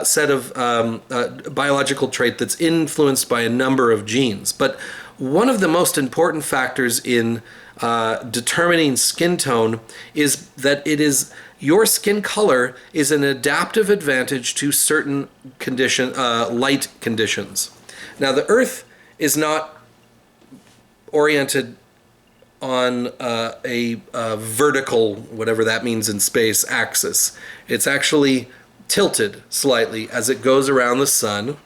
set of biological trait that's influenced by a number of genes. But one of the most important factors in determining skin tone is that your skin color is an adaptive advantage to certain light conditions. Now, the Earth is not oriented on a vertical, whatever that means in space, axis. It's actually tilted slightly as it goes around the sun.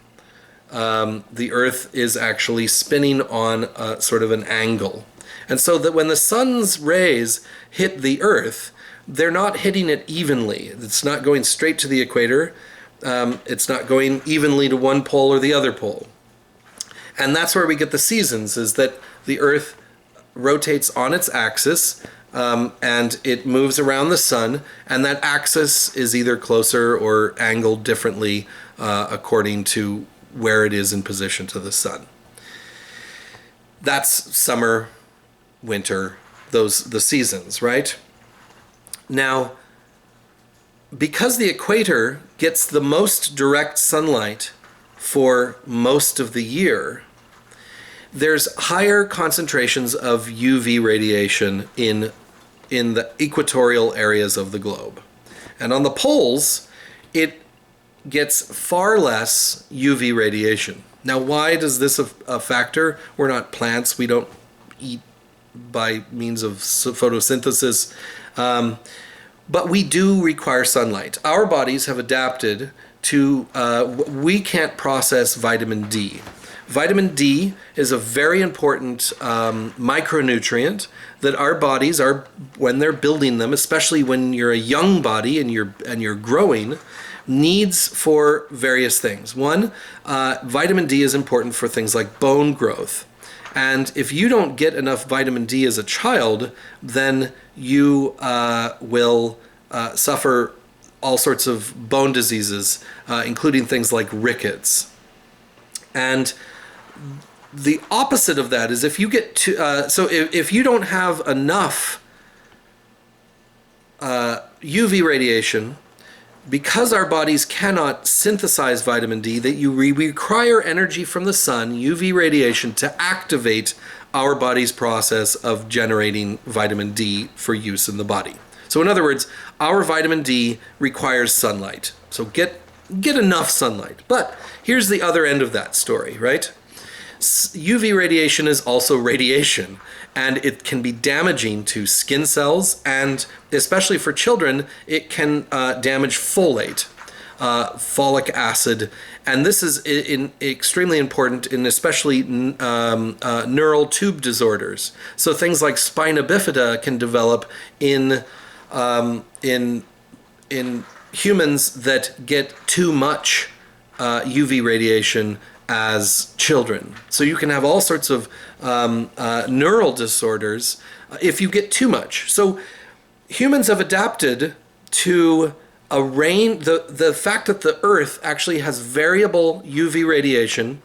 The Earth is actually spinning on sort of an angle. And so that when the sun's rays hit the Earth, they're not hitting it evenly. It's not going straight to the equator. It's not going evenly to one pole or the other pole. And that's where we get the seasons, is that the Earth rotates on its axis, and it moves around the sun, and that axis is either closer or angled differently according to where it is in position to the sun. That's summer, winter, the seasons, right? Now, because the equator gets the most direct sunlight for most of the year, there's higher concentrations of UV radiation in the equatorial areas of the globe. And on the poles, it gets far less UV radiation. Now, why does this a factor? We're not plants. We don't eat by means of photosynthesis. But we do require sunlight. Our bodies have adapted to, we can't process vitamin D. Vitamin D is a very important micronutrient that our bodies are, when they're building them, especially when you're a young body and you're growing, needs for various things. One, vitamin D is important for things like bone growth. And if you don't get enough vitamin D as a child, then you will suffer all sorts of bone diseases, including things like rickets. And the opposite of that is if you get if you don't have enough UV radiation, because our bodies cannot synthesize vitamin D, that we require energy from the sun, UV radiation, to activate our body's process of generating vitamin D for use in the body. So in other words, our vitamin D requires sunlight. So get enough sunlight. But here's the other end of that story, right? UV radiation is also radiation, and it can be damaging to skin cells, and especially for children, it can damage folate, folic acid, and this is extremely important in especially neural tube disorders. So things like spina bifida can develop in humans that get too much UV radiation as children. So you can have all sorts of neural disorders if you get too much. So humans have adapted to the fact that the Earth actually has variable UV radiation,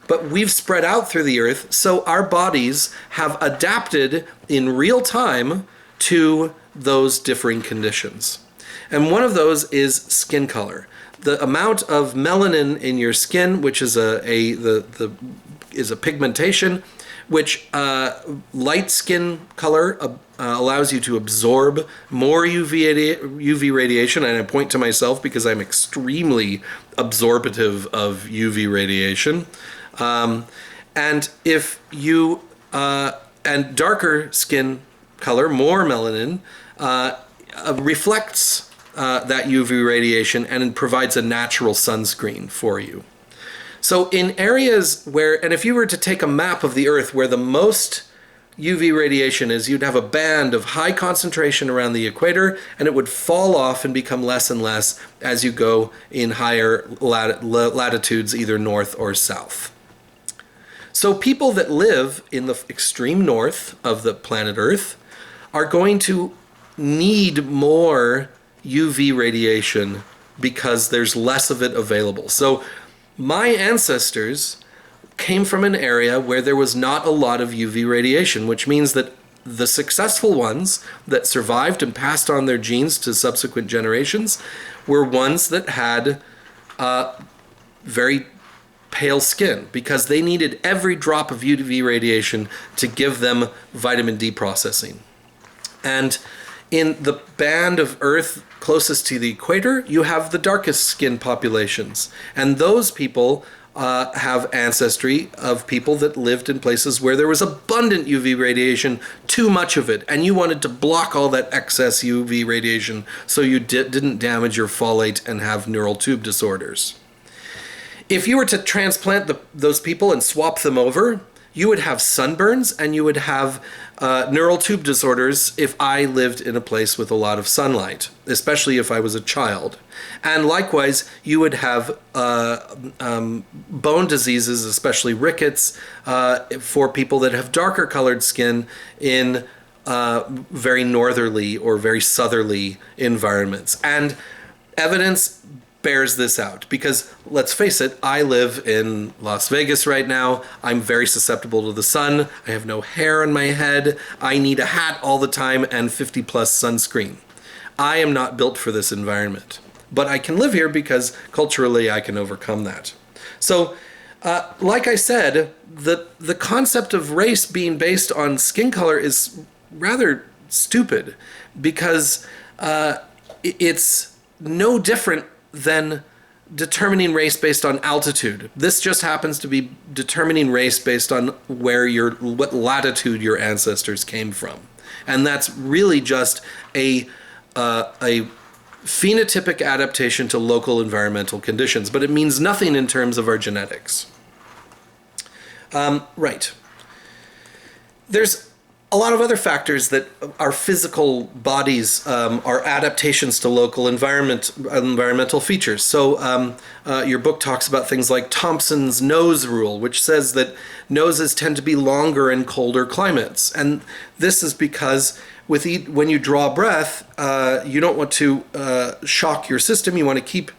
but we've spread out through the Earth, so our bodies have adapted in real time to those differing conditions. And one of those is skin color. The amount of melanin in your skin, which is a pigmentation, which light skin color allows you to absorb more UV radiation, and I point to myself because I'm extremely absorptive of UV radiation. And if you and darker skin color, more melanin, reflects that UV radiation and provides a natural sunscreen for you. So in areas where, and if you were to take a map of the Earth where the most UV radiation is, you'd have a band of high concentration around the equator, and it would fall off and become less and less as you go in higher latitudes, either north or south. So people that live in the extreme north of the planet Earth are going to need more UV radiation because there's less of it available. So my ancestors came from an area where there was not a lot of UV radiation, which means that the successful ones that survived and passed on their genes to subsequent generations were ones that had very pale skin, because they needed every drop of UV radiation to give them vitamin D processing. And in the band of Earth closest to the equator, you have the darkest skin populations. And those people have ancestry of people that lived in places where there was abundant UV radiation, too much of it, and you wanted to block all that excess UV radiation so you didn't damage your folate and have neural tube disorders. If you were to transplant those people and swap them over, you would have sunburns and you would have neural tube disorders if I lived in a place with a lot of sunlight, especially if I was a child. And likewise, you would have bone diseases, especially rickets, for people that have darker colored skin in very northerly or very southerly environments. And evidence bears this out, because let's face it, I live in Las Vegas right now. I'm very susceptible to the sun. I have no hair on my head. I need a hat all the time and 50 plus sunscreen. I am not built for this environment, but I can live here because culturally I can overcome that. So like I said, the concept of race being based on skin color is rather stupid, because it's no different than determining race based on altitude. This just happens to be determining race based on what latitude your ancestors came from. And that's really just a phenotypic adaptation to local environmental conditions, but it means nothing in terms of our genetics. Right. There's a lot of other factors that our physical bodies are adaptations to local environmental features. So your book talks about things like Thompson's nose rule, which says that noses tend to be longer in colder climates. And this is because when you draw breath, you don't want to shock your system. You want to keep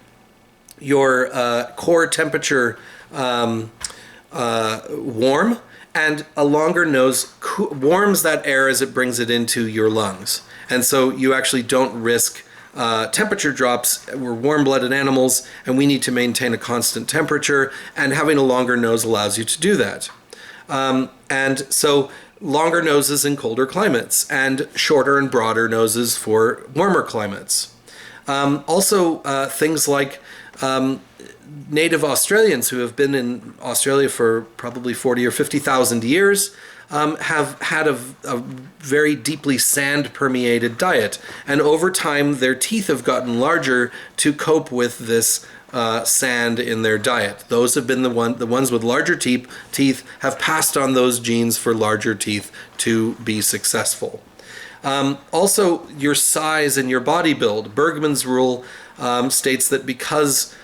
your core temperature warm. And a longer nose warms that air as it brings it into your lungs. And so you actually don't risk temperature drops. We're warm-blooded animals, and we need to maintain a constant temperature, and having a longer nose allows you to do that. And so longer noses in colder climates, and shorter and broader noses for warmer climates. Also, things like native Australians who have been in Australia for probably 40 or 50,000 years have had a very deeply sand-permeated diet. And over time, their teeth have gotten larger to cope with this sand in their diet. Those have been the ones with larger teeth have passed on those genes for larger teeth to be successful. Also, your size and your body build. Bergman's rule states that because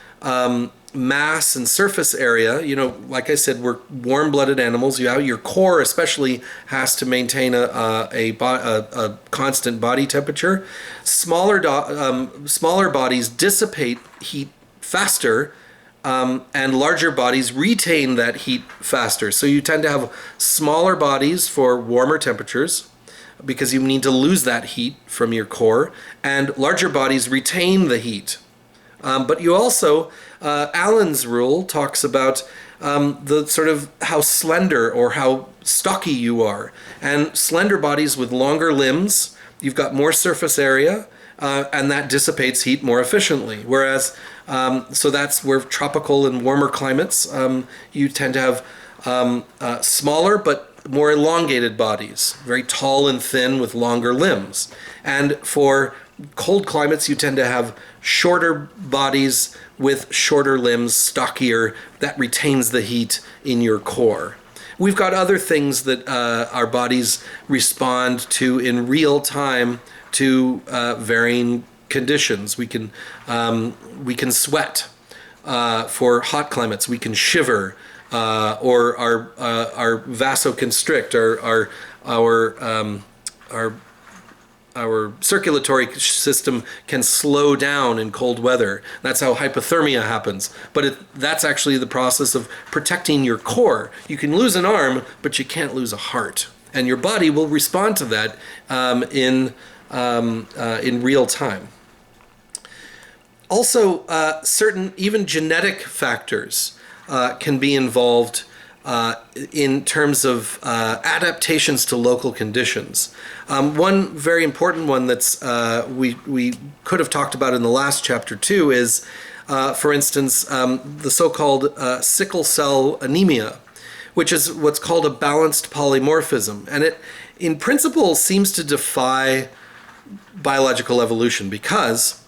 mass and surface area, like I said, we're warm-blooded animals. Your core especially has to maintain a constant body temperature. Smaller bodies dissipate heat faster, and larger bodies retain that heat faster. So you tend to have smaller bodies for warmer temperatures, because you need to lose that heat from your core, and larger bodies retain the heat. But you also, Allen's rule talks about the sort of how slender or how stocky you are. And slender bodies with longer limbs, you've got more surface area, and that dissipates heat more efficiently. Whereas, so that's where tropical and warmer climates, you tend to have smaller but more elongated bodies, very tall and thin with longer limbs. And for cold climates, you tend to have shorter bodies with shorter limbs, stockier, that retains the heat in your core. We've got other things that our bodies respond to in real time to varying conditions. We can sweat for hot climates. We can shiver, or our vasoconstrict, our circulatory system can slow down in cold weather. That's how hypothermia happens. But that's actually the process of protecting your core. You can lose an arm, but you can't lose a heart. And your body will respond to that in real time. Also, certain even genetic factors can be involved in terms of adaptations to local conditions. One very important one that's we could have talked about in the last chapter too is, for instance, the so-called sickle cell anemia, which is what's called a balanced polymorphism, and it, in principle, seems to defy biological evolution because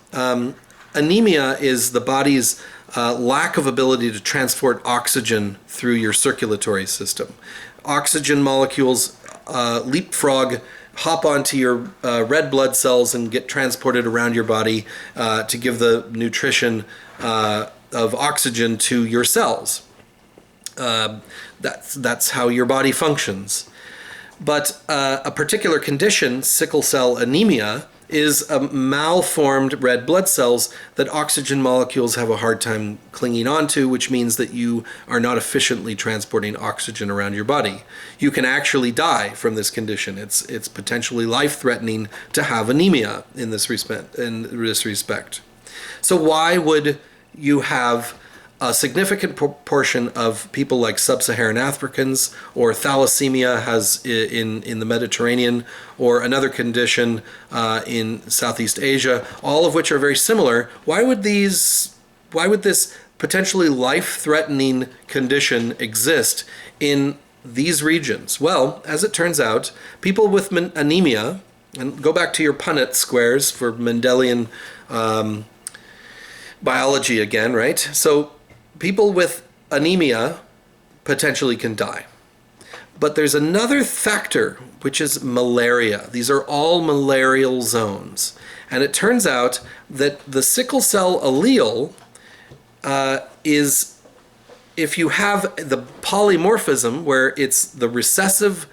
anemia is the body's lack of ability to transport oxygen through your circulatory system. Oxygen molecules leapfrog, hop onto your red blood cells and get transported around your body to give the nutrition of oxygen to your cells. That's how your body functions. But a particular condition, sickle cell anemia, is a malformed red blood cells that oxygen molecules have a hard time clinging onto, which means that you are not efficiently transporting oxygen around your body. You can actually die from this condition. It's potentially life-threatening to have anemia in this respect. So why would you have a significant proportion of people like sub-Saharan Africans, or thalassemia has in the Mediterranean, or another condition in Southeast Asia, all of which are very similar? Why would this potentially life-threatening condition exist in these regions? Well, as it turns out, people with anemia, and go back to your Punnett squares for Mendelian biology again, right? So people with anemia potentially can die. But there's another factor, which is malaria. These are all malarial zones. And it turns out that the sickle cell allele is, if you have the polymorphism where it's the recessive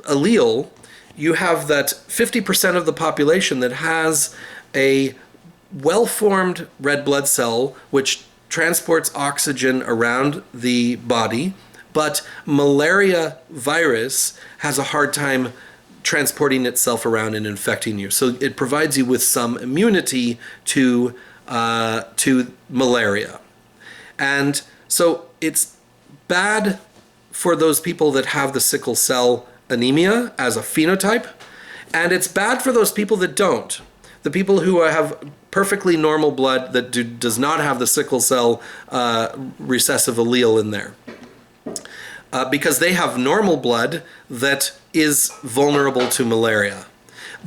allele, you have that 50% of the population that has a well-formed red blood cell which transports oxygen around the body, but malaria virus has a hard time transporting itself around and infecting you. So it provides you with some immunity to malaria. And so it's bad for those people that have the sickle cell anemia as a phenotype, and it's bad for those people that don't. The people who have perfectly normal blood that does not have the sickle cell recessive allele in there. Because they have normal blood that is vulnerable to malaria.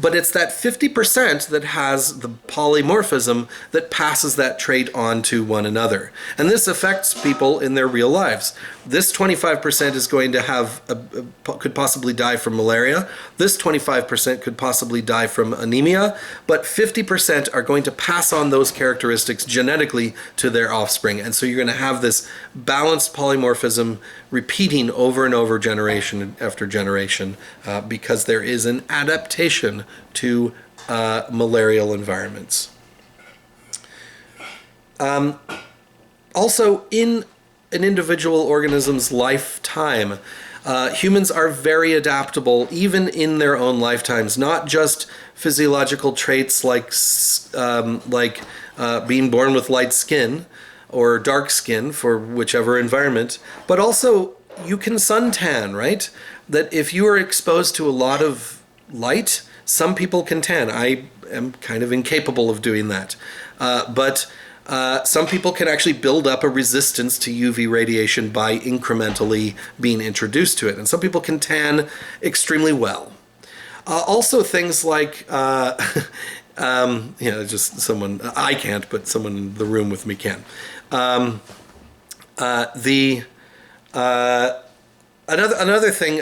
But it's that 50% that has the polymorphism that passes that trait on to one another. And this affects people in their real lives. This 25% is going to have, could possibly die from malaria. This 25% could possibly die from anemia. But 50% are going to pass on those characteristics genetically to their offspring. And so you're going to have this balanced polymorphism repeating over and over, generation after generation, because there is an adaptation to malarial environments. Also, in an individual organism's lifetime, humans are very adaptable, even in their own lifetimes. Not just physiological traits like being born with light skin or dark skin for whichever environment, but also you can suntan, right? That if you are exposed to a lot of light, some people can tan. I am kind of incapable of doing that. But some people can actually build up a resistance to UV radiation by incrementally being introduced to it. And some people can tan extremely well. Also things like, just someone, I can't, but someone in the room with me can. Another thing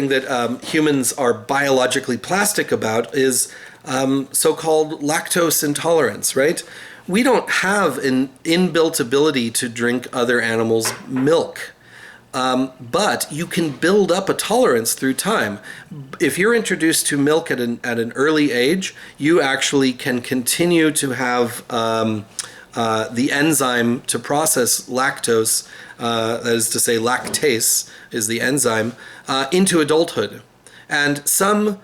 that humans are biologically plastic about is so-called lactose intolerance, right? We don't have an inbuilt ability to drink other animals' milk. But you can build up a tolerance through time. If you're introduced to milk at an early age, you actually can continue to have the enzyme to process lactose, that is to say lactase is the enzyme, into adulthood. And some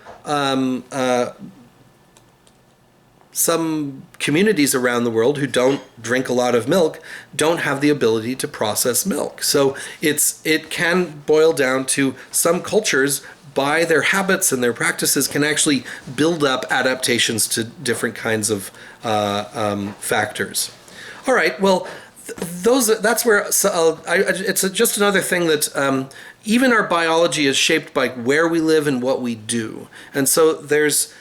some communities around the world who don't drink a lot of milk don't have the ability to process milk. So it can boil down to some cultures, by their habits and their practices, can actually build up adaptations to different kinds of factors. All right, well, that's where it's just another thing that even our biology is shaped by where we live and what we do. And so there's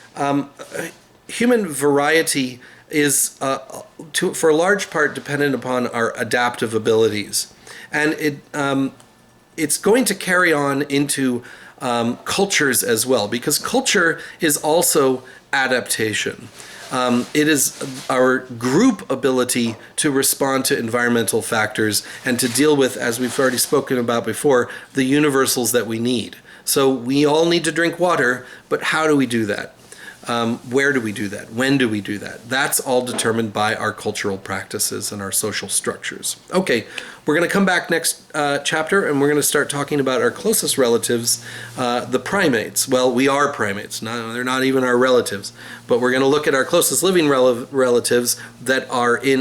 human variety is for a large part dependent upon our adaptive abilities, and it's going to carry on into cultures as well, because culture is also adaptation. It is our group ability to respond to environmental factors and to deal with, as we've already spoken about before, the universals that we need. So we all need to drink water, but how do we do that? Where do we do that? When do we do that? That's all determined by our cultural practices and our social structures. Okay, we're going to come back next chapter, and we're going to start talking about our closest relatives, the primates. Well, we are primates. They're not even our relatives. But we're going to look at our closest living relatives that are in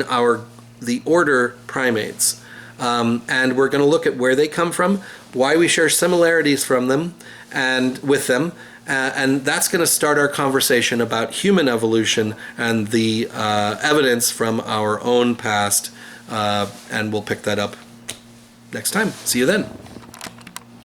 the order primates. And we're going to look at where they come from, why we share similarities from them and with them. And that's going to start our conversation about human evolution and the evidence from our own past. And we'll pick that up next time. See you then.